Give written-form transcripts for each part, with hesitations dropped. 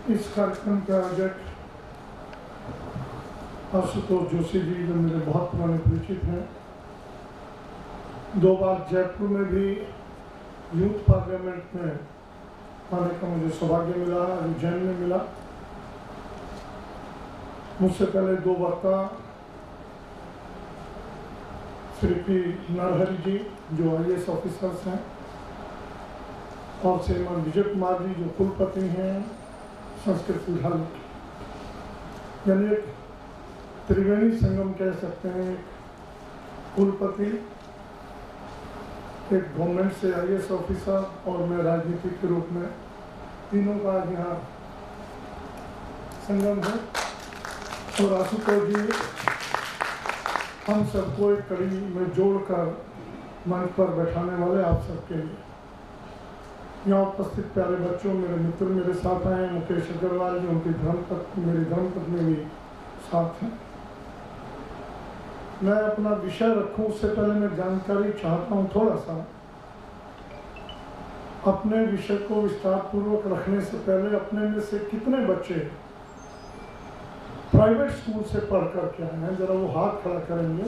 इस कार्यक्रम के आयोजक आशुतोष जोशी जी जो मेरे बहुत पुराने परिचित हैं, 2 बार जयपुर में भी यूथ पार्लियामेंट में आने का मुझे सौभाग्य मिला, उज्जैन में मिला। मुझसे पहले 2 वक्ता श्री पी नरहरि जी जो IAS ऑफिसर्स हैं और श्रीमान विजय कुमार जी जो कुलपति हैं संस्कृत विद्यालय, यानी एक त्रिवेणी संगम कह सकते हैं। एक कुलपति, एक गवर्नमेंट से IAS ऑफिसर और मैं राजनीतिक के रूप में, तीनों का यहाँ संगम है। और आशुतोष जी हम सबको एक कड़ी में जोड़कर मंच पर बैठाने वाले आप सबके लिए। यहाँ उपस्थित प्यारे बच्चों, मेरे मित्र मेरे साथ आए हैं, मुकेश अग्रवाल जी, उनकी धर्मपत्नी, मेरी धर्मपत्नी भी साथ हैं। मैं अपना विषय रखूं उससे पहले मैं जानकारी चाहता हूं थोड़ा सा। अपने विषय को विस्तार पूर्वक रखने से पहले अपने में से कितने बच्चे प्राइवेट स्कूल से पढ़ कर के आए हैं, जरा वो हाथ खड़ा करेंगे।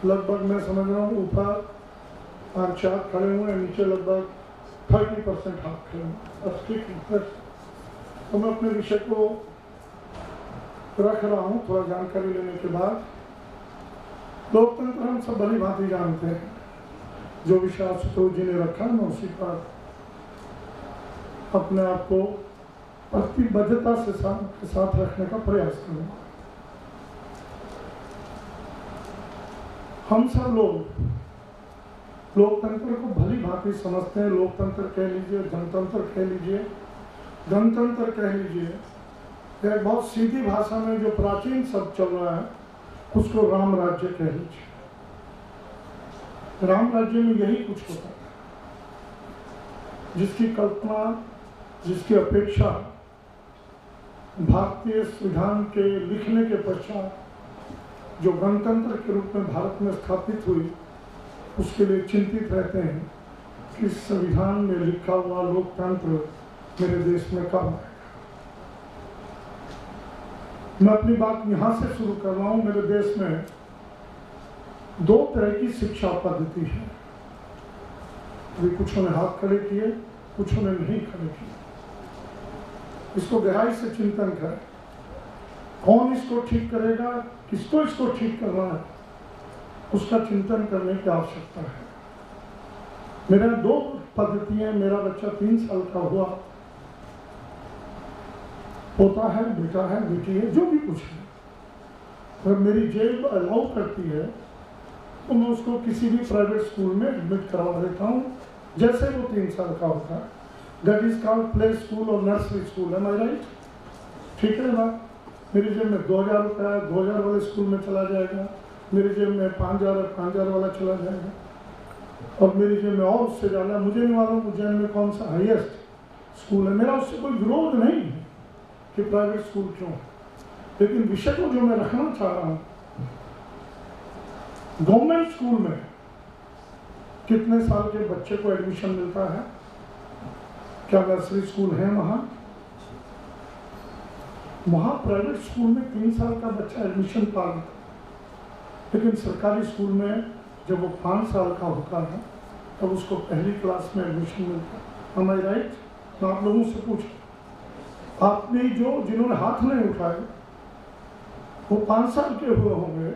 लगभग मैं समझ रहा हूँ ऊपर 5-4 खड़े हुए हैं, नीचे लगभग 30% हाथ खड़े हैं। ठीक है, तो मैं अपने विषय को रख रहा हूँ थोड़ा जानकारी लेने के बाद। लोकतंत्र हम सब भली भांति जानते हैं, जो विषय आशुतोष जी ने रखा मैं उसी पर अपने आप को प्रतिबद्धता से साथ रखने का प्रयास करूंगा। हम सब लोग लोकतंत्र को भली भांति समझते हैं। लोकतंत्र कह लीजिए, जनतंत्र कह लीजिए, गणतंत्र कह लीजिए, एक बहुत सीधी भाषा में जो प्राचीन शब्द चल रहा है उसको राम राज्य कह लीजिए। राम राज्य में यही कुछ होता है, जिसकी कल्पना, जिसकी अपेक्षा भारतीय संविधान के लिखने के पश्चात जो गणतंत्र के रूप में भारत में स्थापित हुई, उसके लिए चिंतित रहते हैं कि संविधान में लिखा हुआ लोकतंत्र मेरे देश में कब है। मैं अपनी बात यहाँ से शुरू कर रहा हूँ। मेरे देश में 2 तरह की शिक्षा पद्धति है। अभी कुछों ने हाथ खड़े किए, कुछों ने नहीं खड़े किए। इसको गहराई से चिंतन करें, कौन इसको ठीक करेगा, किसको इसको ठीक करना है, उसका चिंतन करने की आवश्यकता है। मेरा 2 पद्धतियां, मेरा बच्चा 3 साल का हुआ, पोता है, बेटा है, बेटी है, जो भी कुछ है, अगर मेरी जेब अलाउ करती है तो मैं उसको किसी भी प्राइवेट स्कूल में एडमिट करवा देता हूँ, जैसे वो 3 साल का होता है। That is called play school और नर्सरी स्कूल। एम आई राइट? ठीक है ना? मेरी जेब में 2000 रुपया है, 2000 वाले स्कूल में चला जाएगा। मेरी जेब में 5000 है, 5000 वाला चला जाएगा। और मेरी जेब में और उससे ज़्यादा, मुझे नहीं मालूम उज्जैन में कौन सा हाईएस्ट स्कूल है। मेरा उससे कोई विरोध नहीं है कि प्राइवेट स्कूल क्यों, लेकिन विषय को जो मैं रखना चाह रहा हूँ, गवर्नमेंट स्कूल में कितने साल के बच्चे को एडमिशन मिलता है? क्या नर्सरी स्कूल है वहाँ प्राइवेट स्कूल में 3 साल का बच्चा एडमिशन पा लेता, लेकिन सरकारी स्कूल में जब वो 5 साल का होता है तब उसको पहली क्लास में एडमिशन मिलता है। एम आई राइट? मैं आप लोगों से पूछ, आपने जिन्होंने हाथ नहीं उठाए वो 5 साल के हुए होंगे,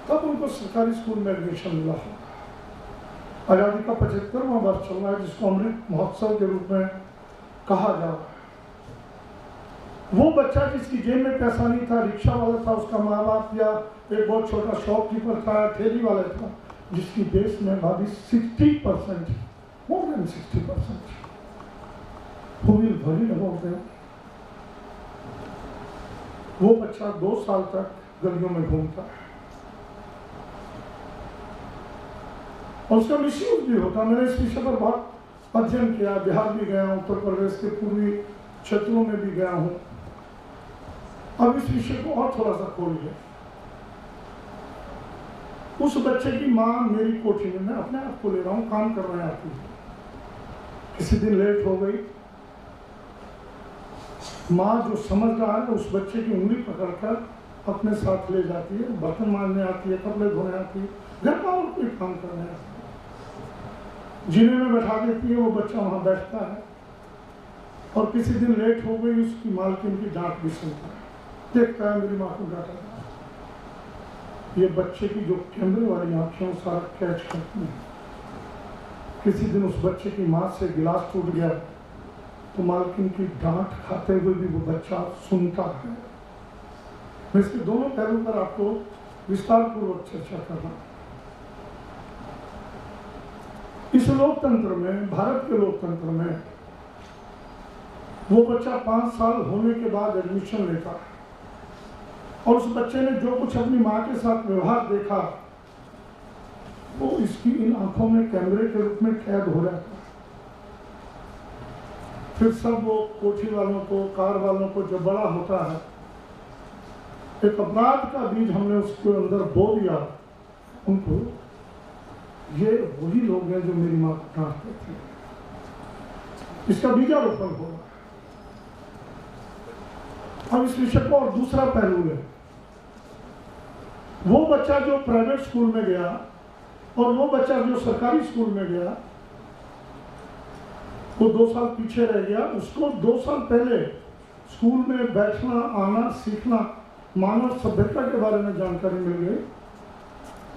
तब उनको सरकारी स्कूल में एडमिशन मिला होगा। आज़ादी का 75वां वर्ष चल रहा है, जिसको अमृत महोत्सव के रूप में कहा जा रहा है। वो बच्चा जिसकी जेब में पैसा नहीं था, रिक्शा वाला था, उसका माँ बाप, या एक बहुत छोटा शॉपकीपर था, ठेली वाला था, जिसकी देश में भाभी 60%, more than 60%, who will worry about them? वो बच्चा 2 साल तक गलियों में घूमता है और उसका मिसयूज भी होता। मैंने इस विषय पर बहुत अध्ययन किया, बिहार भी गया हूँ, उत्तर प्रदेश के पूर्वी क्षेत्रों में भी गया हूँ। अब इस विषय को और थोड़ा सा खोलिए। उस बच्चे की माँ मेरी कोठी में, मैं अपने आप को ले रहा हूँ, काम कर रहे हैं आपकी, किसी दिन लेट हो गई, माँ जो समझ रहा है उस बच्चे की उंगली पकड़कर अपने साथ ले जाती है, बर्तन मारने आती है, कपड़े धोने आती है, घर का और कोई काम करने आती है, जीने में बैठा देती है, वो बच्चा वहाँ बैठता है। और किसी दिन लेट हो गई, उसकी मालकिन की डांट भी सुनता है, देखता है मेरी माँ को डांटा था। ये बच्चे की जो कैमरे वाली आंखें सारा कैच करती हैं। किसी दिन उस बच्चे की माँ से गिलास टूट गया तो मालकिन की डांट खाते हुए भी वो बच्चा सुनता है। मैं इसके दोनों पहलू पर आपको विस्तार पूर्वक चर्चा कर रहा हूं। इस लोकतंत्र में, भारत के लोकतंत्र में, वो बच्चा 5 साल होने के बाद एडमिशन लेता है और उस बच्चे ने जो कुछ अपनी माँ के साथ व्यवहार देखा वो इसकी इन आंखों में कैमरे के रूप में कैद हो जाता है। फिर सब वो कोठी वालों को, कार वालों को जब बड़ा होता है, एक अपराध का बीज हमने उसके अंदर बो दिया, उनको ये वही लोग हैं जो मेरी माँ को डांटते थे। इसका बीजारोपण हो रहा है। अब इस विषय को और दूसरा पहलू है, वो बच्चा जो प्राइवेट स्कूल में गया और वो बच्चा जो सरकारी स्कूल में गया, वो 2 साल पीछे रह गया। उसको 2 साल पहले स्कूल में बैठना, आना, सीखना, मानव सभ्यता के बारे में जानकारी मिल गई,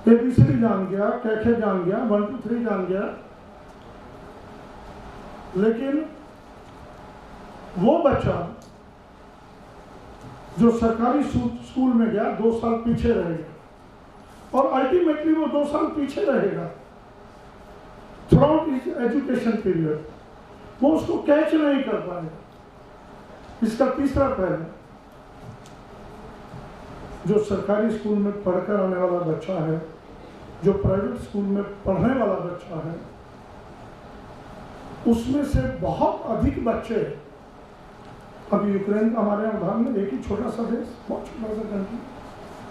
ABCD जान गया, कैखे जान गया, 1 2 3 जान गया। लेकिन वो बच्चा जो सरकारी स्कूल में गया 2 साल पीछे रह गया और अल्टीमेटली वो 2 साल पीछे रहेगा थ्रूआउट हिज एजुकेशन पीरियड। वो उसको कैच नहीं कर पाएगा। इसका तीसरा पहलू, जो सरकारी स्कूल में पढ़कर आने वाला बच्चा है, जो प्राइवेट स्कूल में पढ़ने वाला बच्चा है, उसमें से बहुत अधिक बच्चे, अभी यूक्रेन का हमारे यहाँ उदाहरण, एक ही छोटा सा देश, बहुत छोटा सा कंट्री,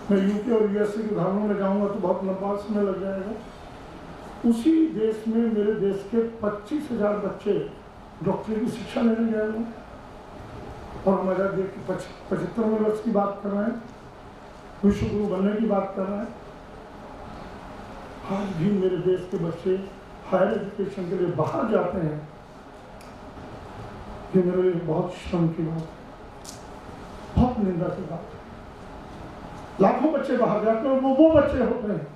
मैं यूके और USA के उदाहरणों में जाऊंगा तो बहुत लंबा समय लग जाएगा। उसी देश में मेरे देश के 25,000 बच्चे डॉक्टरी की शिक्षा लेने गए हैं और हम आजादी के 75वें वर्ष की बात कर रहे हैं, विश्व गुरु बनने की बात कर रहे हैं। आज भी मेरे देश के बच्चे हायर एजुकेशन के लिए बाहर जाते हैं। ये मेरे लिए बहुत शर्म की बात है, बहुत निंदा की बात है। लाखों बच्चे बाहर जाते हैं और वो बच्चे होते हैं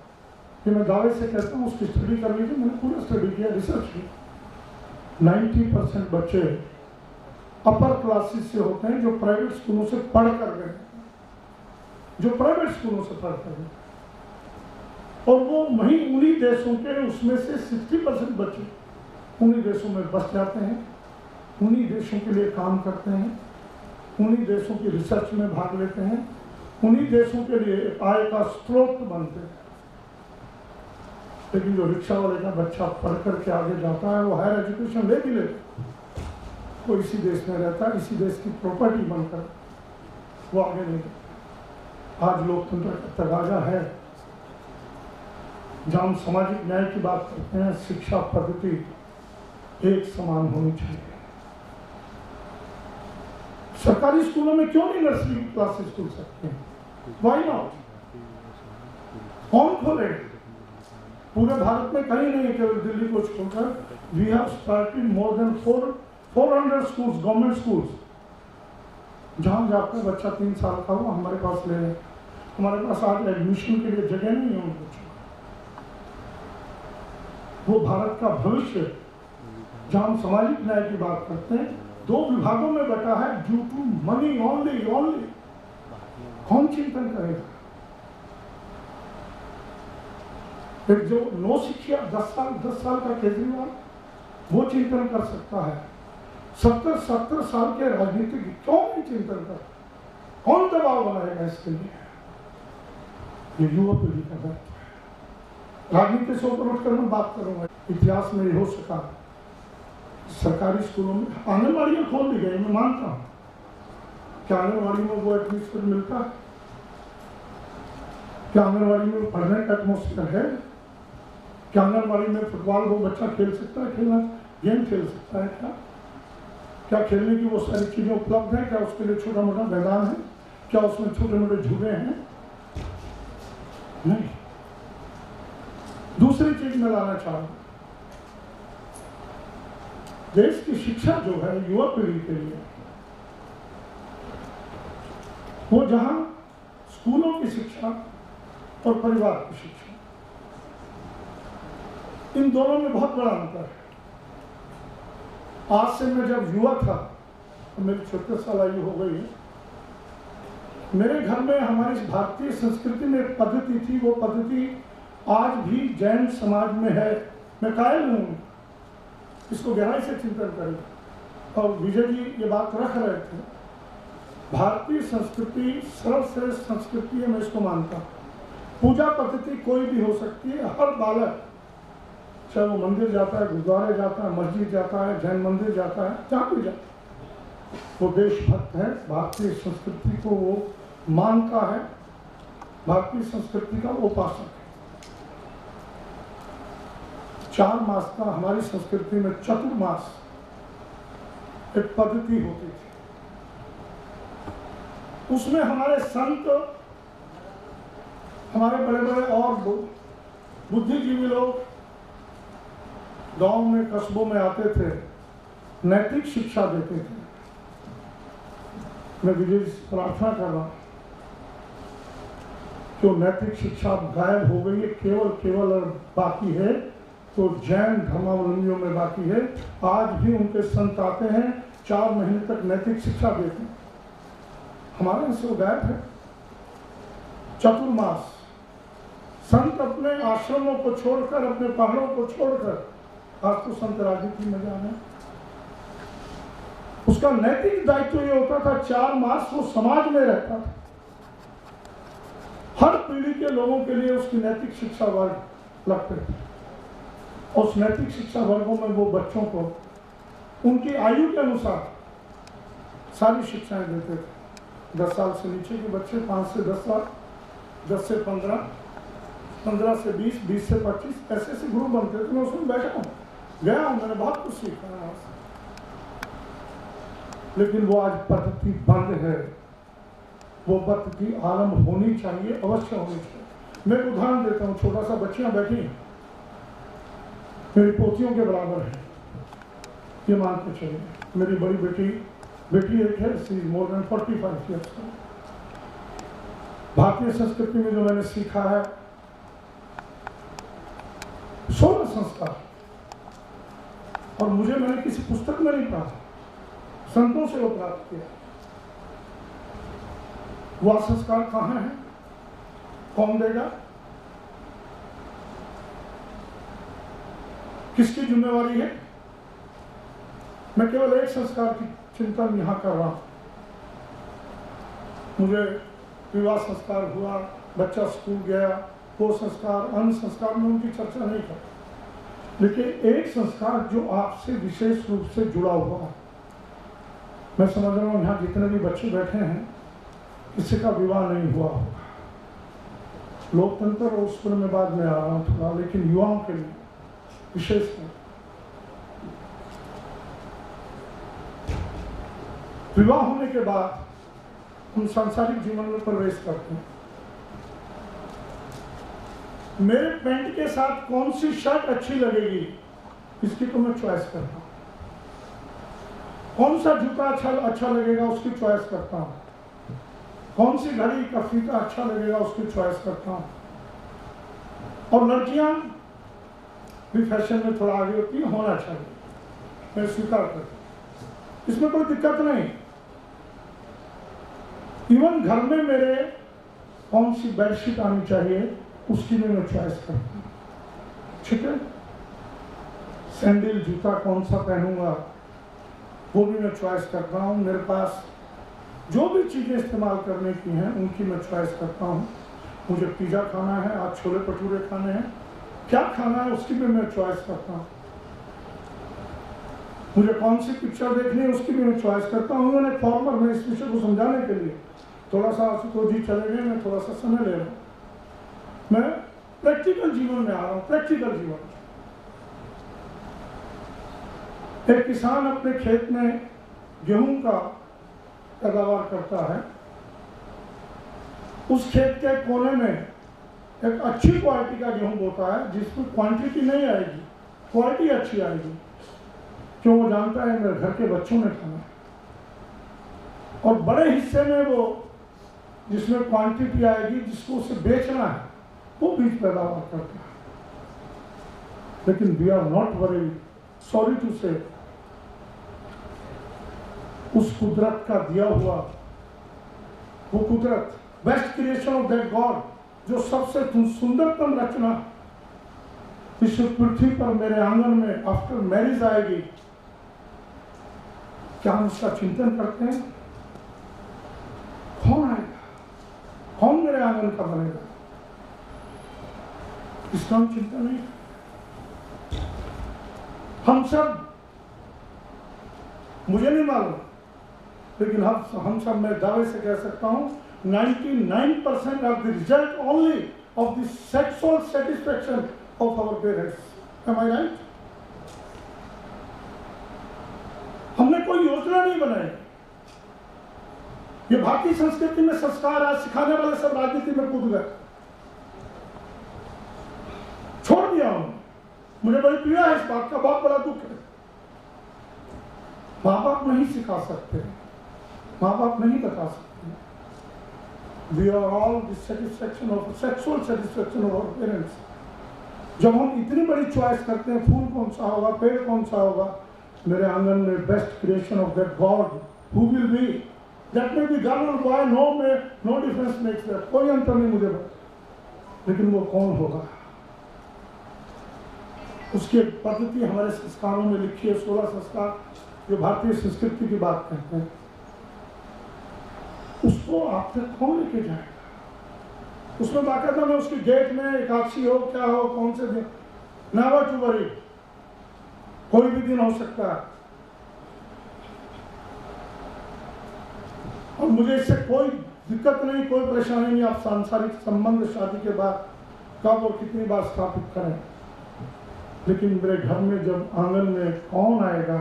कि मैं दावे से कहता हूँ उसकी स्टडी कर लीजिए, मैंने पूरा स्टडी किया, रिसर्च किया। 90% बच्चे अपर क्लासेस से होते हैं जो प्राइवेट स्कूलों से पढ़ कर गए, जो प्राइवेट स्कूलों से पढ़ कर गए, और वो वहीं उन्हीं देशों के, उसमें से 60% बच्चे उन्हीं देशों में बस जाते हैं, उन्हीं देशों के लिए काम करते हैं, उन्हीं देशों की रिसर्च में भाग लेते हैं, उन्हीं देशों के लिए आय का स्रोत बनते हैं। लेकिन जो रिक्शा वाले का बच्चा पढ़ करके आगे जाता है, वो हायर एजुकेशन ले भी लेता, वो इसी देश में रहता है, इसी देश की प्रॉपर्टी बनकर वो आगे नहीं जाता। आज लोकतंत्र का तगाजा है, जहाँ हम सामाजिक न्याय की बात करते हैं, शिक्षा पद्धति एक समान होनी चाहिए। सरकारी स्कूलों में क्यों नहीं नर्सरी क्लासेस खुल सकते हैं? Why not? कौन खोले? पूरे भारत में कहीं नहीं, केवल दिल्ली को छोड़कर। We have started more than 400 schools, government schools, जहाँ जाकर बच्चा 3 साल का हुआ हमारे पास ले। हमारे पास आज एडमिशन के लिए जगह नहीं है उन बच्चों। वो भारत का भविष्य, जहाँ हम सामाजिक न्याय की बात करते हैं, 2 विभागों में बटा है, ड्यू टू मनी ओनली। कौन चिंतन करेगा? एक जो नो शिक्षा 10 साल का केजरीवाल, वो चिंतन कर सकता है। 70 साल के राजनीतिक क्यों नहीं चिंतन कर? कौन दबाव बनाएगा इसके लिए? ये युवा पीढ़ी का दर्द है। राजनीति से ऊपर उठकर मैं बात करूंगा। इतिहास में ये हो सका, सरकारी स्कूलों में आंगनबाड़ियां खोल दी गई, मैं मानता हूं। क्या आंगनबाड़ी में वो एटमॉस्फेयर मिलता है? क्या आंगनबाड़ी में पढ़ने का एटमॉस्फेयर है? क्या आंगनबाड़ी में फुटबॉल वो बच्चा खेल सकता है? गेम खेल सकता है क्या? क्या खेलने की वो सारी चीज़ें उपलब्ध हैं? क्या उसके लिए छोटा मोटा मैदान है? क्या उसमें छोटे मोटे झूले हैं? नहीं। दूसरी चीज मैं लाना चाहूंगा, देश की शिक्षा जो है युवा पीढ़ी के लिए, वो जहां स्कूलों की शिक्षा और परिवार की शिक्षा, इन दोनों में बहुत बड़ा अंतर है। आज से मैं जब युवा था, तो मेरी 36 साल आयु हो गई है, मेरे घर में हमारी भारतीय संस्कृति में एक पद्धति थी, वो पद्धति आज भी जैन समाज में है। मैं कायल हूँ, इसको गहराई से चिंतन करें। और विजय जी ये बात रख रहे थे, भारतीय संस्कृति सर्वश्रेष्ठ संस्कृति है, मैं इसको मानता हूँ। पूजा पद्धति कोई भी हो सकती है, हर बालक चाहे वो मंदिर जाता है, गुरुद्वारे जाता है, मस्जिद जाता है, जैन मंदिर जाता है, जहाँ भी जाता है, वो देशभक्त है, भारतीय संस्कृति को वो मानता है, भारतीय संस्कृति का उपासक है। 4 मास का हमारी संस्कृति में चतुर्मास एक पद्धति होती थी। उसमें हमारे संत, हमारे बड़े बड़े और बुद्धिजीवी लोग गांव में, कस्बों में आते थे, नैतिक शिक्षा देते थे। मैं विजय से प्रार्थना कर रहा हूं कि नैतिक शिक्षा गायब हो गई है, केवल और बाकी है तो जैन धर्मावलंबियों में बाकी है। आज भी उनके संत आते हैं, 4 महीने तक नैतिक शिक्षा देते हैं, हमारे यहाँ से वो गायब है। चतुर्मास, संत अपने आश्रमों को छोड़कर, अपने पहाड़ों को छोड़कर, आज तो संत राजनीति में जाने, उसका नैतिक दायित्व ये होता था 4 मास वो समाज में रहता था। हर पीढ़ी के लोगों के लिए उसकी नैतिक शिक्षा वर्ग लगते थे। उस नैतिक शिक्षा वर्गों में वो बच्चों को उनकी आयु के अनुसार सारी शिक्षाएं देते थे। 10 साल से नीचे के बच्चे 5 से 10 साल, 10 से 15, 15 से 20, 20 से 25, ऐसे ऐसे ग्रुप बनते थे। मैं उसमें बैठा हूँ, गया हूँ, मैंने बहुत कुछ सीखा है। लेकिन वो आज पद्धति बंद है। वो पद्धति आरंभ होनी चाहिए, अवश्य होनी चाहिए। मैं उदाहरण देता हूँ, छोटा सा बच्चियां बैठी, मेरी पोतियों के बराबर है, ये मान के चलिए। मेरी बड़ी बेटी एक है, सी इज मोर देन 45 ईयर्स। भारतीय संस्कृति में जो मैंने सीखा है 16 संस्कार, और मैंने किसी पुस्तक में नहीं पढ़ा, संतों से वो प्राप्त किया। वह संस्कार कहाँ है, कौन देगा, किसकी जिम्मेवारी है? मैं केवल एक संस्कार की चिंतन यहाँ कर रहा हूँ। मुझे विवाह संस्कार हुआ, बच्चा स्कूल गया, वो संस्कार, अन्य संस्कार में उनकी चर्चा नहीं कर, लेकिन एक संस्कार जो आपसे विशेष रूप से जुड़ा हुआ है। मैं समझ रहा हूँ यहाँ जितने भी बच्चे बैठे हैं, किसी का विवाह नहीं हुआ होगा। लोकतंत्र और उस पर मैं बाद में आ रहा हूँ थोड़ा, लेकिन युवाओं के लिए विशेष है। विवाह होने के बाद हम सांसारिक जीवन में प्रवेश करते हैं। मेरे पैंट के साथ कौन सी शर्ट अच्छी लगेगी, इसकी तो मैं चॉइस करता हूँ। कौन सा जूता अच्छा लगेगा, उसकी चॉइस करता हूँ। कौन सी घड़ी का फीता अच्छा लगेगा, उसकी चॉइस करता हूँ। और लड़कियां भी फैशन में थोड़ा आगे होती है, होना चाहिए, मैं स्वीकार करता हूँ, इसमें कोई दिक्कत नहीं। इवन घर में मेरे कौन सी बेडशीट आनी चाहिए, उसकी भी मैं चॉइस करता हूँ, ठीक है। सैंडल जूता कौन सा पहनूंगा, वो भी मैं चॉइस करता हूँ। मेरे पास जो भी चीज़ें इस्तेमाल करने की हैं, उनकी मैं चॉइस करता हूँ। मुझे पिज़्ज़ा खाना है, आज छोले भटूरे खाने हैं, क्या खाना है उसकी भी मैं चॉइस करता हूँ। मुझे कौन सी पिक्चर देखनी है, उसकी भी मैं चॉइस करता हूँ। मैंने फॉर्मर में इस विषय को समझाने के लिए थोड़ा सा तो जी चले गए, मैं थोड़ा सा समय ले रहा हूँ। मैं प्रैक्टिकल जीवन में आ रहा हूँ, प्रैक्टिकल जीवन। एक किसान अपने खेत में गेहूं का पैदावार करता है, उस खेत के कोने में एक अच्छी क्वालिटी का गेहूं बोता है जिसमें क्वांटिटी नहीं आएगी, क्वालिटी अच्छी आएगी, क्यों वो जानता है मेरे घर के बच्चों ने खाना है। और बड़े हिस्से में वो जिसमें क्वांटिटी आएगी, जिसको उसे बेचना है, वो बीज पैदावार करता है। लेकिन we are not very sorry to say, उस कुदरत का दिया हुआ वो कुदरत, best creation of that God, जो सबसे सुंदरतम रचना इस पृथ्वी पर मेरे आंगन में आफ्टर मैरिज आएगी, क्या हम उसका चिंतन करते हैं? कौन आएगा, कौन मेरे आंगन का बनेगा, इसका हम चिंता नहीं। हम सब, मुझे नहीं मालूम, लेकिन हम सब मैं दावे से कह सकता हूं 99% of the result only of the sexual satisfaction of our parents. Am I right? हमने कोई योजना नहीं बनाई। ये भारतीय संस्कृति में संस्कार आज सिखाने वाले सब राजनीति में कूद गए, छोड़ दिया उन्होंने। मुझे बड़ी पीड़ा है इस बात का, बहुत बड़ा दुख है। माँ बाप नहीं सिखा सकते, माँ बाप नहीं बता सकते। We are all the satisfaction of sexual satisfaction of our parents. जब हम इतनी बड़ी चॉइस करते हैं, फूल कौन सा होगा, पेड़ कौन सा होगा, मेरे आंगन में best creation of that God who will be, that may be girl और boy, no difference makes that, कोई अंतर नहीं मुझे, लेकिन वो कौन होगा, उसकी पद्धति हमारे संस्कारों में लिखी है, 16 संस्कार जो भारतीय संस्कृति की बात कहते हैं। उसको आप तक कौन लेके जाएगा? उसमें बाकायदा में उसकी गेट में एकादशी हो, क्या हो, कौन से दिन, नेवर टू वरी, कोई भी दिन हो सकता है। और मुझे इससे कोई दिक्कत नहीं, कोई परेशानी नहीं, आप सांसारिक संबंध शादी के बाद कब और कितनी बार स्थापित करें, लेकिन मेरे घर में जब आंगन में कौन आएगा,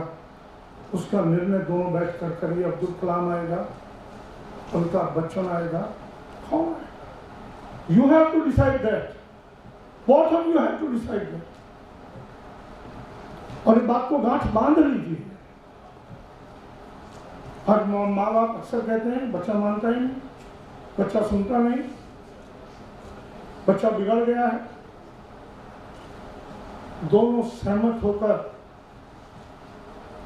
उसका निर्णय दोनों बैठ कर करिए। अब्दुल कलाम आएगा, अमिताभ बच्चन आएगा, कौन आएगा? You have to decide that. Both of you have to decide that. और इस बात को गांठ बांध लीजिए। हर माँ बाप अक्सर कहते हैं बच्चा मानता ही नहीं, बच्चा सुनता नहीं, बच्चा बिगड़ गया है। दोनों सहमत होकर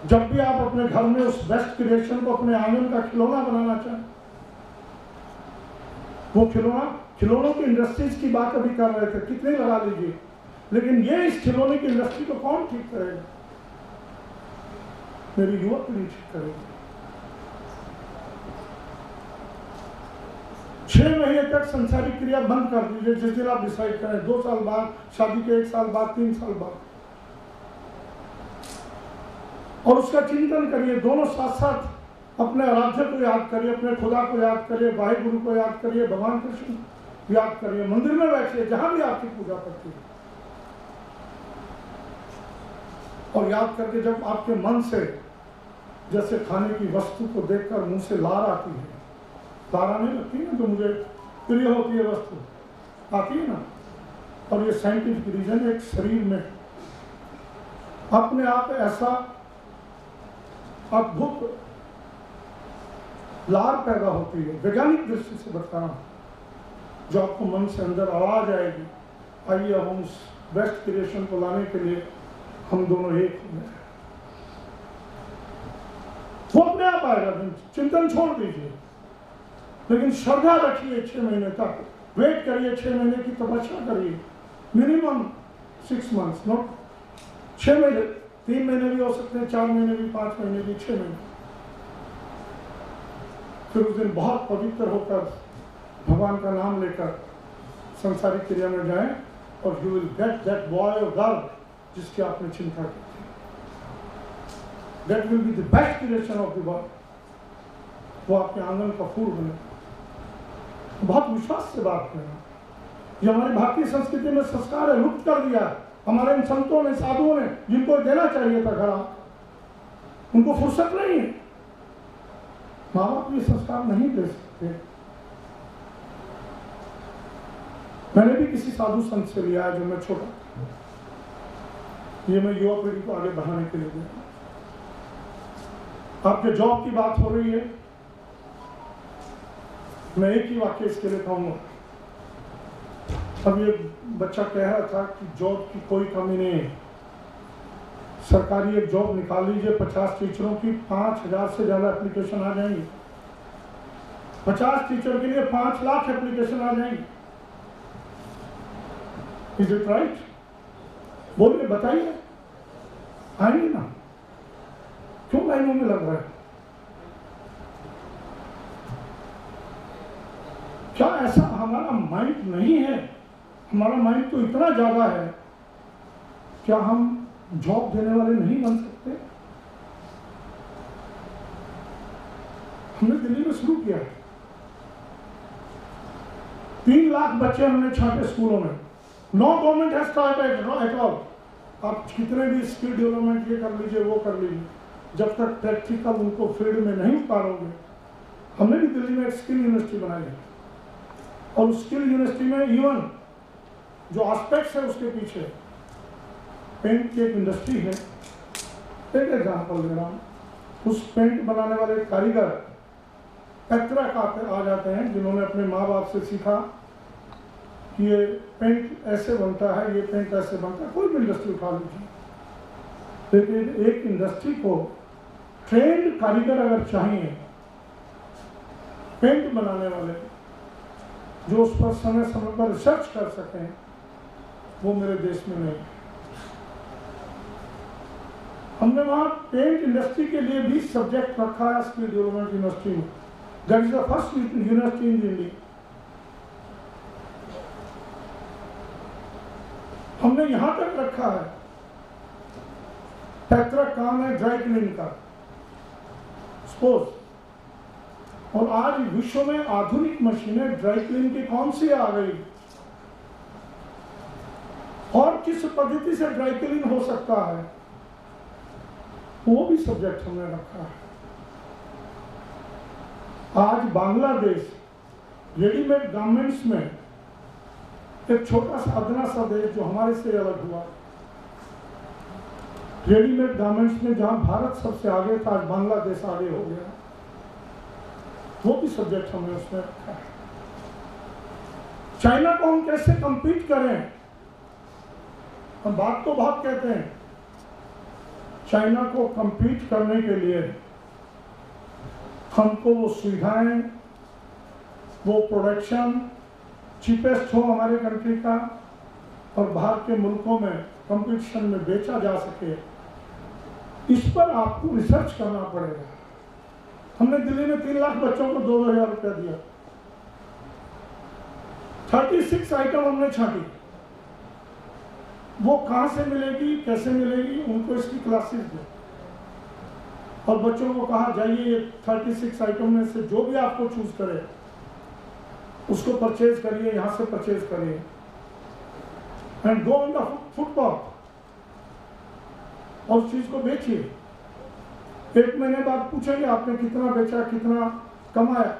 जब भी आप अपने घर में उस बेस्ट क्रिएशन को अपने आंगन का खिलौना बनाना चाहें, वो खिलौनों की इंडस्ट्रीज की बात अभी कर रहे थे, कितने लगा लीजिए, लेकिन ये इस खिलौने की इंडस्ट्री को कौन ठीक करेगा? मेरी युवा पीढ़ी ठीक करेगी। 6 महीने तक संसारिक क्रिया बंद कर दीजिए, जिस दिन आप डिसाइड करें, 2 साल बाद, शादी के 1 साल बाद, 3 साल बाद, और उसका चिंतन करिए। दोनों साथ साथ अपने आराध्य को याद करिए, अपने खुदा को याद करिए, वाहिगुरु को याद करिए, भगवान कृष्ण याद करिए, मंदिर में बैठिए, जहां भी आपकी पूजा करती है, और याद करके जब आपके मन से जैसे खाने की वस्तु को देखकर मुंह से लार आती है, लारा नहीं लगती ना, जो मुझे प्रिय होती है वस्तु आती है ना, और ये साइंटिफिक रीजन है, एक शरीर में अपने आप ऐसा अद्भुत लार पैदा होती है, वैज्ञानिक दृष्टि से बता रहा हूं, जो आपको मन से अंदर आवाज आएगी, आइए अब हम उस बेस्ट क्रिएशन को लाने के लिए हम दोनों एक हो गए। वो अपने आप आएगा, चिंतन छोड़ दीजिए, लेकिन श्रद्धा रखिए। 6 महीने तक वेट करिए, 6 महीने की तपस्या करिए, मिनिमम 6 मंथ्स, नॉट 6 महीने, 3 महीने भी हो सकते हैं, 4 महीने भी, 5 महीने भी, 6 महीने। फिर उस दिन बहुत पवित्र होकर भगवान का नाम लेकर संसारिक क्रिया में जाएं, और you will get that boy और गर्ल जिसकी आपने चिंता की थी। That will be the best creation of the world. वो आपके आंगन का फूल बने। बहुत विश्वास से बात कर रहा हूं, ये हमारी भारतीय संस्कृति में संस्कार है, लुप्त कर दिया हमारे इन संतों ने, साधुओं ने, जिनको देना चाहिए था घर, उनको फुर्सत नहीं है, माँ बाप ये संस्कार नहीं दे सकते। मैंने भी किसी साधु संत से लिया है जो मैं छोटा, ये मैं युवा पीढ़ी को आगे बढ़ाने के लिए दिया। आपके जॉब की बात हो रही है, मैं एक ही वाक्य इसके लिए कहूंगा। अब ये बच्चा कह रहा था कि जॉब की कोई कमी नहीं है, सरकारी एक जॉब निकाल लीजिए 50 टीचरों की, 5000 से ज्यादा एप्लीकेशन आ जाएंगी। 50 टीचर के लिए 5 लाख एप्लीकेशन आ जाएंगी। Is it right? बोलिए, बताइए, आएंगे ना? क्यों लाइनों में लग रहा है? क्या ऐसा हमारा माइंड नहीं है? हमारा माइंड तो इतना ज्यादा है, क्या हम जॉब देने वाले नहीं बन सकते? हमने दिल्ली में शुरू किया है, 3 लाख बच्चे हमने छांटे स्कूलों में। No government has tried at all. आप कितने भी स्किल डेवलपमेंट ये कर लीजिए, वो कर लीजिए, जब तक प्रैक्टिकल उनको फील्ड में नहीं उतारोगे। हमने भी दिल्ली में एक स्किल यूनिवर्सिटी बनाई है, और उस स्किल यूनिवर्सिटी में इवन जो एस्पेक्ट्स है उसके पीछे पेंट की एक इंडस्ट्री है। एक एग्जाम्पल दे रहा हूँ, उस पेंट बनाने वाले कारीगर पैतरा का आ जाते हैं, जिन्होंने अपने माँ बाप से सीखा कि ये पेंट ऐसे बनता है, ये पेंट ऐसे बनता है। कोई भी इंडस्ट्री उठा लीजिए, लेकिन एक इंडस्ट्री को ट्रेंड कारीगर अगर चाहिए, पेंट बनाने वाले जो उस पर समय समय पर रिसर्च कर सकें, वो मेरे देश में नहीं। हमने वहाँ पेंट इंडस्ट्री के लिए भी सब्जेक्ट रखा है स्किल डेवलपमेंट यूनिवर्सिटी में। That is the first university in India. हमने यहाँ तक रखा है, पैतरा काम है ड्राई क्लीन का, सपोज, और आज विश्व में आधुनिक मशीनें ड्राई क्लीन की कौन सी आ गई, और किस पद्धति से ड्राई क्लीन हो सकता है, वो भी सब्जेक्ट हमने रखा है। आज बांग्लादेश रेडीमेड गारमेंट्स में, एक छोटा सा अदना सा देश जो हमारे से अलग हुआ, रेडीमेड गारमेंट्स में जहां भारत सबसे आगे था, आज बांग्लादेश आगे हो गया। वो भी सब्जेक्ट हमने उसमें रखा है। चाइना को हम कैसे compete करें? हम बात तो बहुत कहते हैं, चाइना को compete करने के लिए हमको वो सुविधाएं, वो प्रोडक्शन चीपेस्ट हो हमारे कंट्री का, और बाहर के मुल्कों में कंपटीशन में बेचा जा सके, इस पर आपको रिसर्च करना पड़ेगा। हमने दिल्ली में 3 लाख बच्चों को 2,000 रुपया दिया, 36 आइटम हमने छांटी। वो कहां से मिलेगी, कैसे मिलेगी, उनको इसकी क्लासेस दो, और बच्चों को कहा जाइए 36 आइटम में से जो भी आपको चूज करे उसको परचेज करिए, यहां से परचेज करिए, and go on the footpath, और उस चीज को बेचिए। 1 महीने बाद पूछेंगे आपने कितना बेचा, कितना कमाया।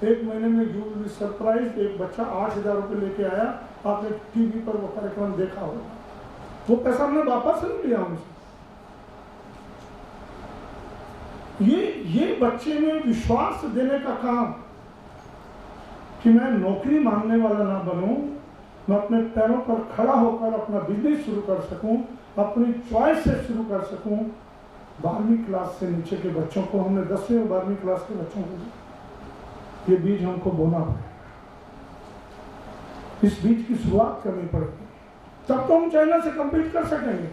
1 महीने में यू विल बी सरप्राइज। एक बच्चा 8,000 रुपये लेके आया, आपने टीवी पर वो कार्यक्रम देखा होगा। वो पैसा हमने वापस नहीं लिया उनसे। ये बच्चे में विश्वास देने का काम, कि मैं नौकरी मांगने वाला ना बनूं, मैं अपने पैरों पर खड़ा होकर अपना बिजनेस शुरू कर सकूं, अपनी चॉइस से शुरू कर सकूं। 12वीं क्लास से नीचे के बच्चों को हमने 10वीं और 12वीं क्लास के बच्चों को ये बीज हमको बोना पड़ेगा, इस बीज की शुरुआत करनी पड़ेगी, तब तो हम चाइना से compete कर सकेंगे।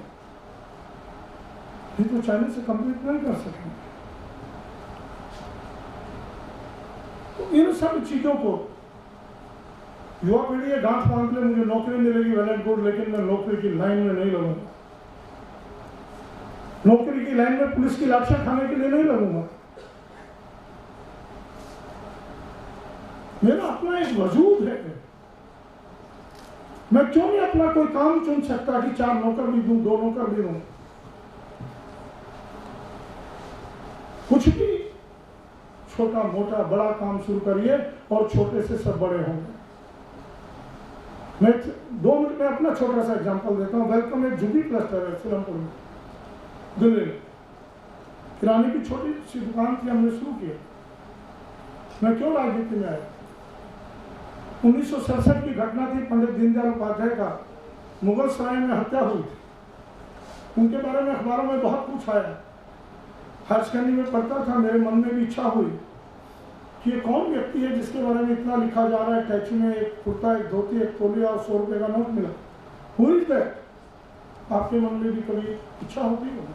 ये तो चाइना से compete नहीं कर सकेंगे। तो इन सब चीजों को युवा पीढ़ी ये गांठ बांध ले, मुझे नौकरी मिलेगी, वेल एंड गुड, लेकिन मैं नौकरी की लाइन में नहीं लगूंगा, नौकरी की लाइन में पुलिस की लाठियां खाने के लिए नहीं लगूंगा। मेरा अपना एक वजूद है, मैं क्यों नहीं अपना कोई काम चुन सकता कि 4 नौकर भी दूं, 2 नौकर भी दूं। कुछ भी छोटा मोटा बड़ा काम शुरू करिए और छोटे से सब बड़े होंगे। मैं 2 मिनट में अपना छोटा सा एग्जांपल देता हूँ। वेलकम एक जुबी क्लस्टर है सिलमपुर में, दिल्ली में। किराने की छोटी सी दुकान थी, हमने शुरू किया। मैं क्यों राजनीति में आया? 1967 की घटना थी, पंडित दीनदयाल उपाध्याय का मुगल सराय में हत्या हुई थी। उनके बारे में अखबारों में बहुत कुछ आया। हायर सेकेंडरी में पढ़ता था, मेरे मन में भी इच्छा हुई कि ये कौन व्यक्ति है जिसके बारे में इतना लिखा जा रहा है। टैक्सी में एक कुर्ता, एक धोती, एक तौलिया और 100 रुपये का नोट मिला। Who is that? आपके मन में भी कभी इच्छा होती होगी।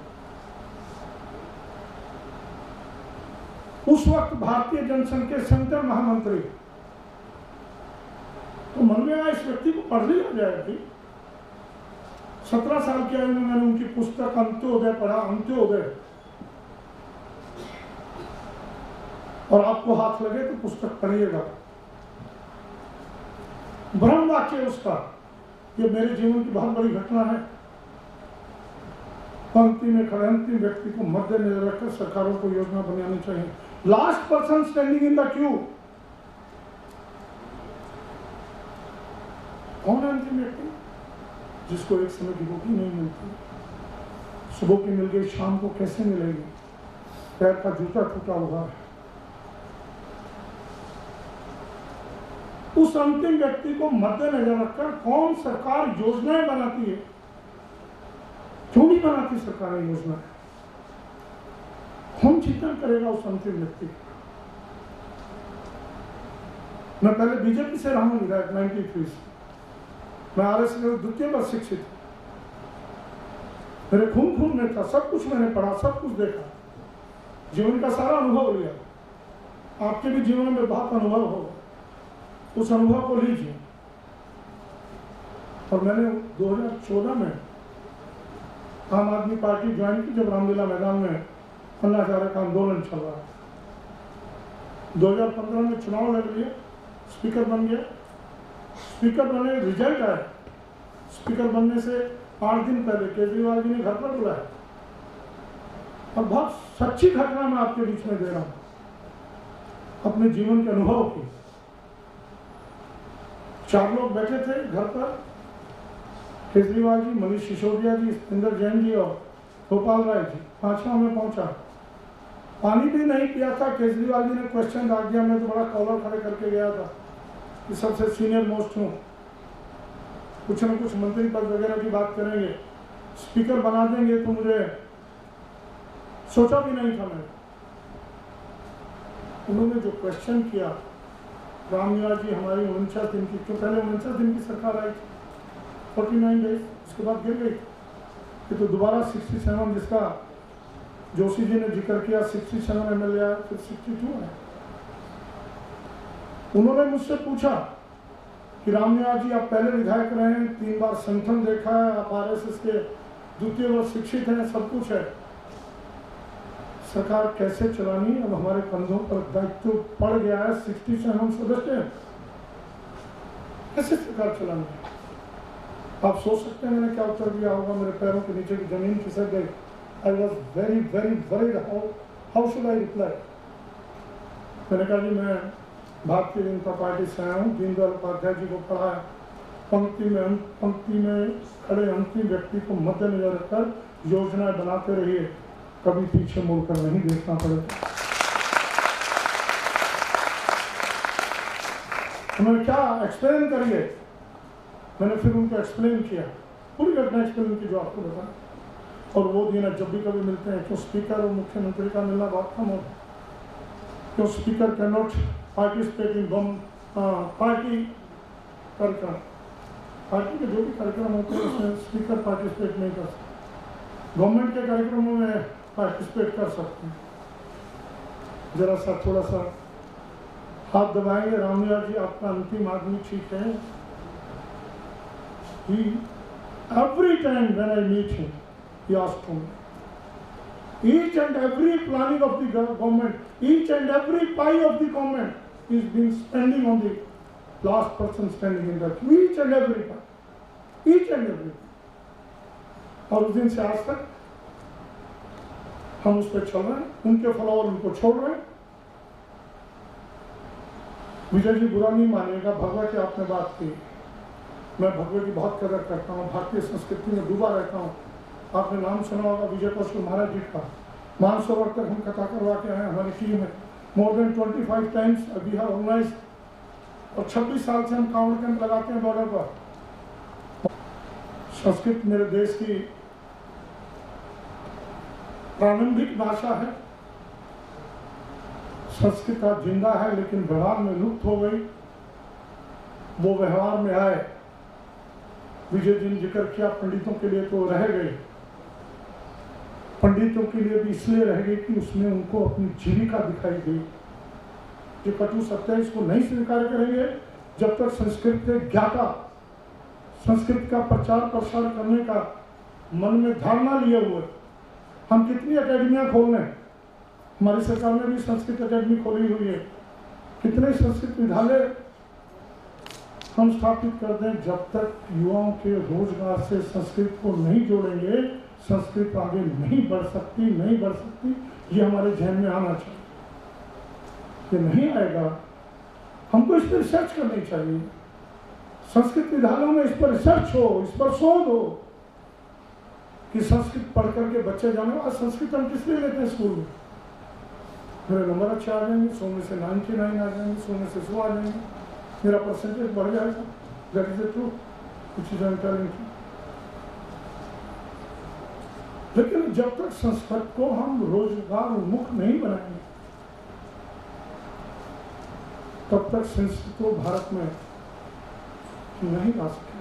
उस वक्त भारतीय जनसंघ के सेंट्रल महामंत्री, तो मन में आया इस व्यक्ति को पढ़ लिया जाए। 17 साल की आयु में मैंने उनकी पुस्तक अंत्योदय पढ़ा, अंत्योदय। और आपको हाथ लगे तो पुस्तक पढ़िएगा। ब्रह्म वाक्य उसका, ये मेरे जीवन की बहुत बड़ी घटना है। पंक्ति में खड़े अंतिम व्यक्ति को मद्देनजर रखकर सरकारों को योजना बनानी चाहिए। Last person standing in the Q, कौन है अंतिम व्यक्ति? जिसको एक समय की रोटी नहीं मिलती, सुबह की मिल गई, शाम को कैसे मिलेगी? पैर का जूता टूटा हुआ है। उस अंतिम व्यक्ति को मद्देनजर रखकर कौन सरकार योजनाएं बनाती है? क्यों नहीं बनाती सरकारें योजनाएं? कौन चिंतन करेगा उस अंतिम व्यक्ति का? मैं पहले बीजेपी से रहा हूं विधायक 93 से। मैं आरएसएस में द्वितीय वर्ष शिक्षित हूं। मेरे खून में था, सब कुछ मैंने पढ़ा, सब कुछ देखा, जीवन का सारा अनुभव लिया। आपके भी जीवन में बहुत अनुभव होगा, उस अनुभव को लीजिए। और मैंने 2014 में आम आदमी पार्टी ज्वाइन की, जब रामलीला मैदान में अन्ना हजारे का आंदोलन चल रहा है। 2015 में चुनाव लड़ लिए, स्पीकर बन गया। स्पीकर बने, रिजल्ट आया। स्पीकर बनने से 8 दिन पहले केजरीवाल जी ने घर पर बुलाया। और बहुत सच्ची घटना मैं आपके बीच में दे रहा हूं, अपने जीवन के अनुभव की। 4 लोग बैठे थे घर पर, केजरीवाल जी, मनीष सिसोदिया जी, सतेंद्र जैन जी और गोपाल राय जी। 5वां में पहुंचा, पानी भी नहीं पिया था। केजरीवाल जी ने क्वेश्चन डाल दिया। मैं तो बड़ा कॉलर खड़े करके गया था कि सबसे सीनियर मोस्ट हूँ, कुछ न कुछ मंत्री पद वगैरह की बात करेंगे, स्पीकर बना देंगे, तो मुझे सोचा भी नहीं था मैंने। उन्होंने जो क्वेश्चन किया, रामलीला जी हमारी 49 दिन की, क्यों पहले 49 दिन की सरकार आई थी, 49 डेज, उसके बाद गिर गई। ये तो दोबारा 67, जिसका जोशी जी ने जिक्र किया, 67 MLA आया, फिर 62 है। उन्होंने मुझसे पूछा कि रामलीला जी आप पहले विधायक रहे हैं, 3 बार संगठन देखा है, आप आरएसएस के द्वितीय वर्ष शिक्षित हैं, सब कुछ है, सरकार कैसे चलानी? अब हमारे कंधों पर दायित्व पड़ गया है, 67 सदस्य हैं, कैसे सरकार चलानी है? आप सोच सकते हैं मैंने क्या उत्तर दिया होगा। मेरे पैरों के नीचे की जमीन खिसक गई। I was very very worried, how should I reply? मैंने कहा जी मैं भारतीय जनता पार्टी से आया हूँ, दीनदयाल उपाध्याय जी को पढ़ा है, पंक्ति में खड़े अंतिम व्यक्ति को मद्देनजर रखकर योजनाएं बनाते रहिए, कभी पीछे मुड़कर नहीं देखना पड़ेगा। उन्होंने क्या एक्सप्लेन करिए, मैंने फिर उनको एक्सप्लेन किया, पूरी घटना एक्सप्लेन की जो आपको बताया। और वो दिन जब भी कभी मिलते हैं, क्यों स्पीकर और मुख्यमंत्री का मिलना बहुत कम होता है, क्यों speaker can not participate in party कार्यक्रम, पार्टी के जो भी कार्यक्रम होते हैं उसमें स्पीकर पार्टिसिपेट नहीं कर सकते, गवर्नमेंट के कार्यक्रमों में पार्टिसिपेट कर सकते हैं। जरा सा थोड़ा सा हाथ दबाएंगे, रामलीला जी आपका अंतिम आदमी ठीक है? He, every time when I meet him, he asks for me. Each and every planning of the government, each and every pie of the government is being spending on the last person standing in that. Each and every pie, each and every. और उस दिन से आज तक हम उस पर चल रहे हैं, उनके फॉलोअर उनको छोड़ रहे हैं। विजय जी बुरा नहीं मानिएगा, भगवा की आपने बात की, मैं भगवे की बहुत कदर करता हूँ, भारतीय संस्कृति में डूबा रहता हूँ। आपने नाम सुना होगा विजय कौशल महाराज जी का, मानसरोवर तक हम कथा करवा के आए, हमारी टीम है, more than 25 times we have organised, और 26 साल से हम कांवड़ कैंप लगाते हैं बॉर्डर पर। संस्कृत मेरे देश की प्रारंभिक भाषा है, संस्कृत आज जिंदा है लेकिन व्यवहार में लुप्त हो गई। वो व्यवहार में आए, विजय जी ने जिक्र किया, पंडितों के लिए तो रह गए, पंडितों के लिए भी इसलिए रह गई कि उसमें उनको अपनी जीविका दिखाई दी। जो कटु सत्य है इसको नहीं स्वीकार करेंगे जब तक संस्कृत के ज्ञाता, संस्कृत का प्रचार प्रसार करने का मन में धारणा लिए हुए। हम कितनी अकेडमियां खोल रहे हैं, हमारी सरकार ने भी संस्कृत अकेडमी खोली हुई है, कितने संस्कृत विद्यालय हम स्थापित कर दें। जब तक युवाओं के रोजगार से संस्कृत को नहीं जोड़ेंगे, संस्कृत आगे नहीं बढ़ सकती। ये हमारे जहन में आना चाहिए, ये नहीं आएगा। हमको इस पर रिसर्च करनी चाहिए, संस्कृत विद्यालयों में इस पर रिसर्च हो, इस पर शोध हो कि संस्कृत पढ़ करके बच्चे जाने। आज संस्कृत हम किस लिए लेते हैं स्कूल में, मेरे नंबर अच्छे आ जाएंगे, 100 में से 99 आ जाएंगे, 100 में से 100 आ जाएंगे, मेरा परसेंटेज बढ़ जाएगा। दैट इज द ट्रूथ, कुछ जानकारी नहीं। लेकिन जब तक संस्कृत को हम रोजगार उन्मुख नहीं बनाएंगे, तब तक संस्कृत को भारत में नहीं ला सके।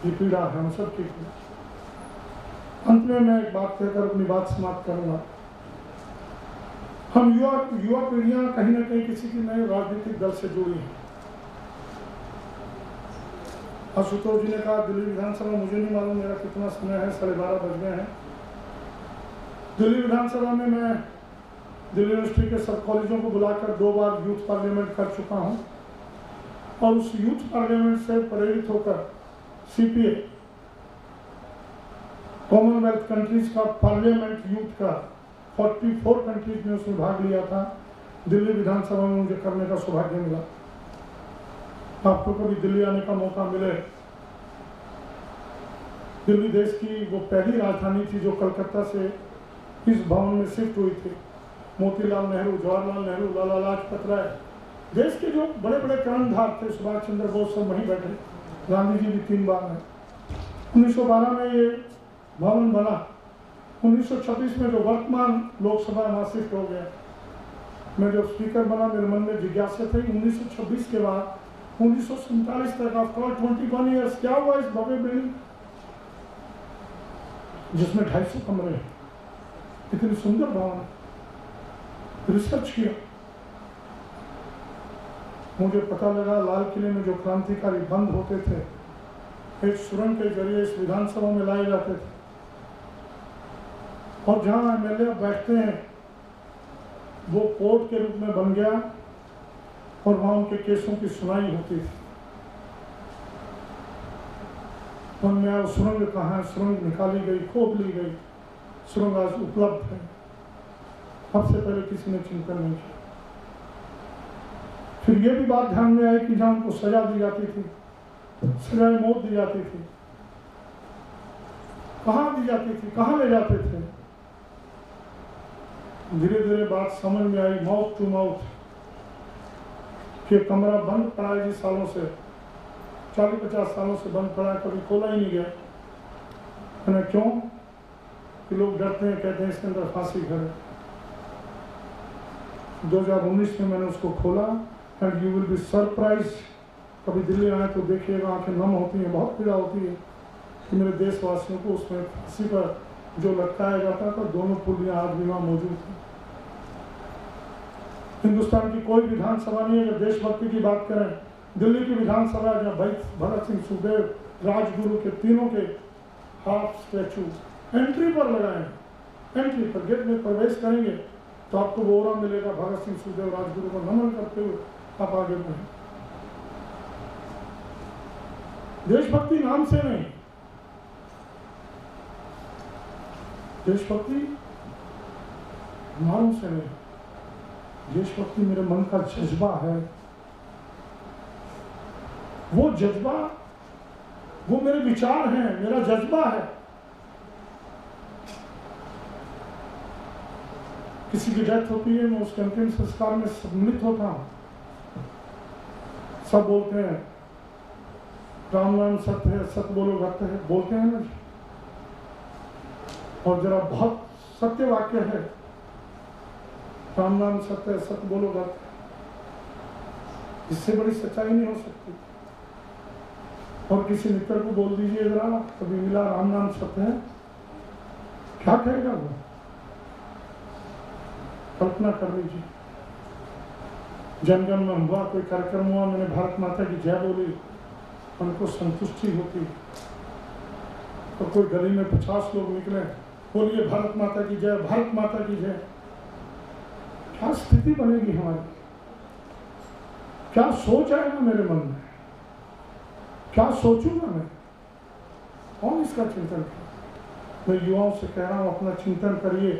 ये पीड़ा है हम सब की पीड़ा। अंत में मैं एक बात कहकर अपनी बात समाप्त करूंगा। हम युवा पीढ़ियां कहीं ना कहीं किसी की नए राजनीतिक दल से जुड़ी हैं। आशुतोष जी ने कहा दिल्ली विधानसभा, मुझे नहीं मालूम मेरा कितना समय है, 12:30 बज गए हैं। दिल्ली विधानसभा में मैं दिल्ली यूनिवर्सिटी के सब कॉलेजों को बुलाकर 2 बार यूथ पार्लियामेंट कर चुका हूं, और उस यूथ पार्लियामेंट से प्रेरित होकर सीपीए, कॉमनवेल्थ कंट्रीज का पार्लियामेंट यूथ का 44 कंट्रीज में उसमें भाग लिया था। दिल्ली विधानसभा में मुझे करने का सौभाग्य मिला। आपको कभी दिल्ली आने का मौका मिले, दिल्ली देश की वो पहली राजधानी थी जो कलकत्ता से इस भवन में शिफ्ट हुई थी। मोतीलाल नेहरू, जवाहरलाल नेहरू, लाला लाजपत राय, देश के जो बड़े बड़े कर्णधार थे, सुभाष चंद्र बोस, सब वहीं बैठे। गांधी जी भी 3 बार हैं। 1912 में ये भवन बना। 1926 में जो वर्तमान लोकसभा वहाँ शिफ्ट हो गया। मैं जब स्पीकर बना, मेरे मन में जिज्ञासा थी 1926 के बाद 1947 तक, आफ्टर 21 ईयर्स, क्या हुआ इस भव्य बिल्डिंग जिसमें 250 कमरे हैं, इतनी सुंदर भवन। रिसर्च किया, मुझे पता लगा लाल किले में जो क्रांतिकारी बंद होते थे, एक सुरंग के जरिए इस विधानसभा में लाए जाते थे, और जहां एमएलए बैठते हैं वो कोर्ट के रूप में बन गया, और वहां उनके केसों की सुनाई होती थी। तो मैं वो सुरंग कहाँ है, सुरंग निकाली गई, खोद ली गई, सुरंग आज उपलब्ध है। अब से पहले किसी ने चिंता नहीं की। फिर ये भी बात ध्यान में आई कि जहां उनको सजा दी जाती थी, सजाए मौत दी जाती थी, कहाँ दी जाती थी, कहाँ ले जाते थे। धीरे धीरे बात समझ में आई, माउथ टू माउथ, कि कमरा बंद पड़ा है जी सालों से, 40-50 सालों से बंद पड़ा है, कभी खोला ही नहीं गया। मैंने क्यों? कि लोग डरते हैं, कहते हैं इसके अंदर फांसी घर है। 2019 में मैंने उसको खोला, and you will be surprise. कभी दिल्ली आए तो देखिएगा, आंखें नम होती हैं, बहुत पीड़ा होती है कि मेरे देशवासियों को उसमें फांसी पर जो लटकाया जाता था, दोनों पुलियां आज भी वहां मौजूद हैं। हिंदुस्तान की कोई विधानसभा नहीं है, अगर देशभक्ति की बात करें, दिल्ली की विधानसभा जहाँ भगत सिंह, सुखदेव, राजगुरु के तीनों के हाफ स्टैचू एंट्री पर लगाए हैं। एंट्री पर, गेट में प्रवेश करेंगे तो आपको वो ओरा मिलेगा, भगत सिंह, सुखदेव, राजगुरु को नमन करते हुए आप आगे बढ़े। देशभक्ति नाम से नहीं, देशभक्ति नारों से नहीं, देशभक्ति मेरे मन का जज्बा है। वो जज्बा, वो मेरे विचार हैं, मेरा जज्बा है। किसी की डेथ होती है, मैं उसके अंतिम संस्कार में सम्मिलित होता हूं। सब बोलते हैं राम नाम सत्य है, सत्य बोलो सत्य है, बोलते हैं ना। और जरा बहुत सत्य वाक्य है, राम नाम सत्य है, सत्य बोलो सत्य है। इससे बड़ी सच्चाई नहीं हो सकती। और किसी मित्र को बोल दीजिए जरा, कभी मिला राम नाम सत्य है, क्या कहेगा वो? कल्पना कर लीजिए, जनगण में हुआ, कोई कार्यक्रम हुआ, मैंने भारत माता की जय बोली, उनको संतुष्टि होती। तो कोई गली में 50 लोग निकले, बोलिए भारत माता की जय, भारत माता की जय। क्या स्थिति बनेगी हमारी? क्या सोच आएगा मेरे मन में? क्या सोचूंगा मैं? कौन इसका चिंतन करे? मैं युवाओं से कह रहा हूं, अपना चिंतन करिए।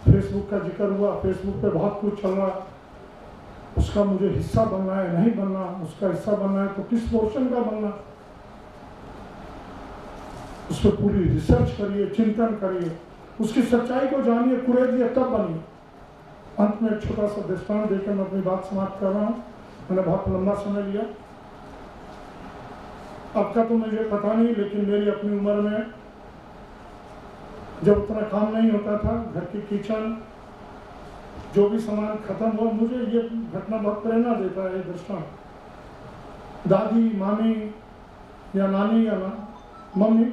फेसबुक का जिक्र हुआ, फेसबुक पे बहुत कुछ चल रहा, उसका मुझे हिस्सा बनना है नहीं बनना, उसका हिस्सा बनना है तो किस पोर्शन का बनना, उस पर पूरी रिसर्च करिए, चिंतन करिए, उसकी सच्चाई को जानिए, कुरेदिए, तब बनिए। अंत में एक छोटा सा दृष्टांत देकर मैं अपनी बात समाप्त कर रहा हूँ। मैंने बहुत लंबा समय लिया, अब का तो मुझे पता नहीं, लेकिन मेरी अपनी उम्र में जब उतना काम नहीं होता था, घर की किचन जो भी सामान खत्म हुआ, मुझे ये घटना बहुत प्रेरणा देता है। दृष्टांत, दादी, मामी या नानी या मम्मी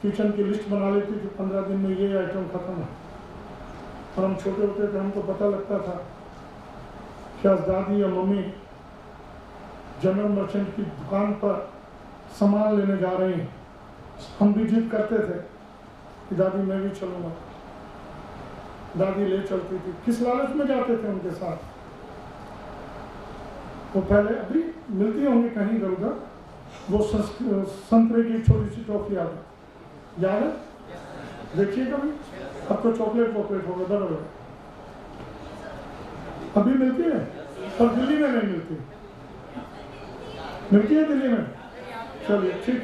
किचन की लिस्ट बना लेती थी, 15 दिन में ये आइटम खत्म है। और हम छोटे होते थे, हमको पता लगता था कि आज दादी या मम्मी जनरल मर्चेंट की दुकान पर सामान लेने जा रही हैं। हम भी जिद करते थे कि दादी मैं भी चलूंगा। दादी ले चलती थी, किस लालच में जाते थे उनके साथ। वो पहले अभी मिलती होंगी कहीं इधर उधर, वो संतरे की छोटी सी टॉफी याद है? देखिए कभी, अब तो चॉकलेट वॉकलेट हो गए बराबर, अभी मिलती है, पर दिल्ली में नहीं मिलती। मिलती है दिल्ली में? चलिए ठीक।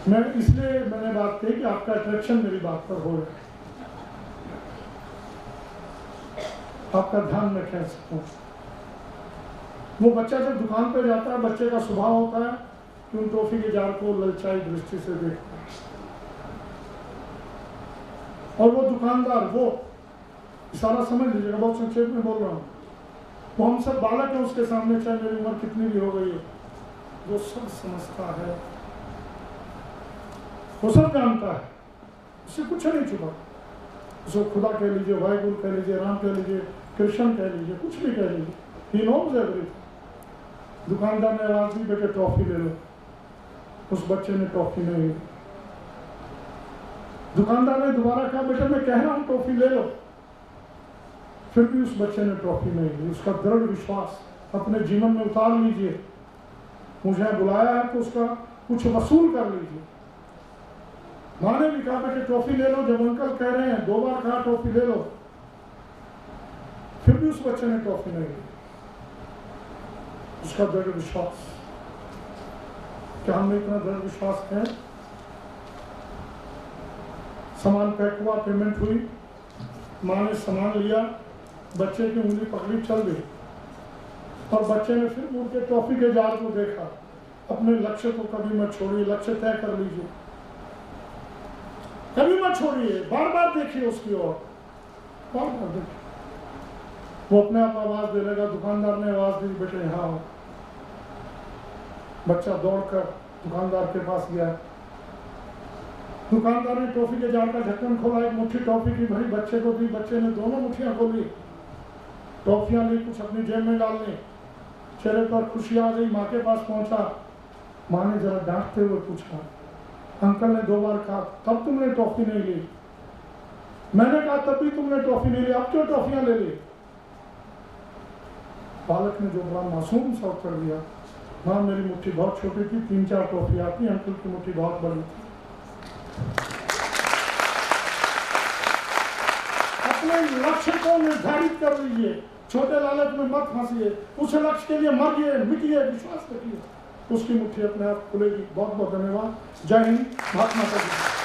मैं इसलिए मैंने बात कही कि आपका अट्रैक्शन मेरी बात पर हो रहा है, आपका ध्यान मैं कह सकूं। वो बच्चा जब दुकान पर जाता है, बच्चे का स्वभाव होता है कि उन टॉफी के जार को ललचाई दृष्टि से देखता है। और वो दुकानदार, वो सारा समझ लीजिएगा, बहुत संक्षेप में बोल रहा हूँ, वो हम सब बालक हैं उसके सामने, चाहे मेरी उम्र कितनी भी हो गई है, वो सब समझता है, वो सब जानता है, उससे कुछ नहीं छुपा। उसको खुदा कह लीजिए, वाहिगुरु कह लीजिए, राम कह लीजिए, कृष्ण कह लीजिए, कुछ भी कह लीजिए, ही नोज एवरीथिंग। दुकानदार ने आवाज दी, बेटे टॉफी ले लो, उस बच्चे ने टॉफी नहीं ली। दुकानदार ने दोबारा कहा, बेटे मैं कह रहा हूं टॉफी ले लो, फिर भी उस बच्चे ने ट्रॉफी नहीं ली। उसका दृढ़ विश्वास अपने जीवन में उतार लीजिए, मुझे बुलाया है तो उसका कुछ वसूल कर लीजिए। माँ ने भी कहा बेटे ट्रॉफी ले लो, जब अंकल कह रहे हैं, 2 बार कहा ट्रॉफी ले लो, फिर भी उस बच्चे ने ट्रॉफी नहीं ली। उसका दृढ़ विश्वास, क्या हमें इतना दृढ़ विश्वास है? सामान पैक हुआ, पेमेंट हुई, माँ ने सामान लिया, बच्चे की उंगली पकड़ी, चल गई, और बच्चे ने फिर मुड़ के ट्रॉफी के जार को देखा। अपने लक्ष्य को कभी मत छोड़िए, लक्ष्य तय कर लीजिए, कभी मत छोड़िए, बार बार देखिए उसकी ओर, बार बार देखिए, वो अपने आप आवाज दे लेगा। दुकानदार ने आवाज दी, बेटे यहाँ आओ। बच्चा दौड़कर दुकानदार के पास गया। दुकानदार ने टॉफी के जार का ढक्कन खोला, एक मुट्ठी टॉफी की भरी बच्चे को दी। बच्चे ने दोनों मुट्ठियां खोली, टॉफियां ली, कुछ अपनी जेब में डाल ली। चेहरे पर खुशी आ गई। माँ के पास पहुंचा, माँ ने जरा डांटते हुए पूछा, अंकल ने 2 बार कहा तब तुमने टॉफी नहीं ली, मैंने कहा तब भी तुमने टॉफी नहीं ली, अब क्यों टॉफियां ले ली? बालक ने जो बड़ा मासूम सा उत्तर दिया, माँ मेरी मुट्ठी बहुत छोटी थी, 3-4 टॉफी आती, अंकल की मुट्ठी बहुत बड़ी थी। अपने लक्ष्य को निर्धारित कर लीजिए, छोटे लालच में मत फंसिए, उस लक्ष्य के लिए मरिए, मिटिए, विश्वास रखिए, उसकी मुट्ठी अपने आप खुलेगी। बहुत बहुत धन्यवाद। जय हिंद। महात्मा गांधी।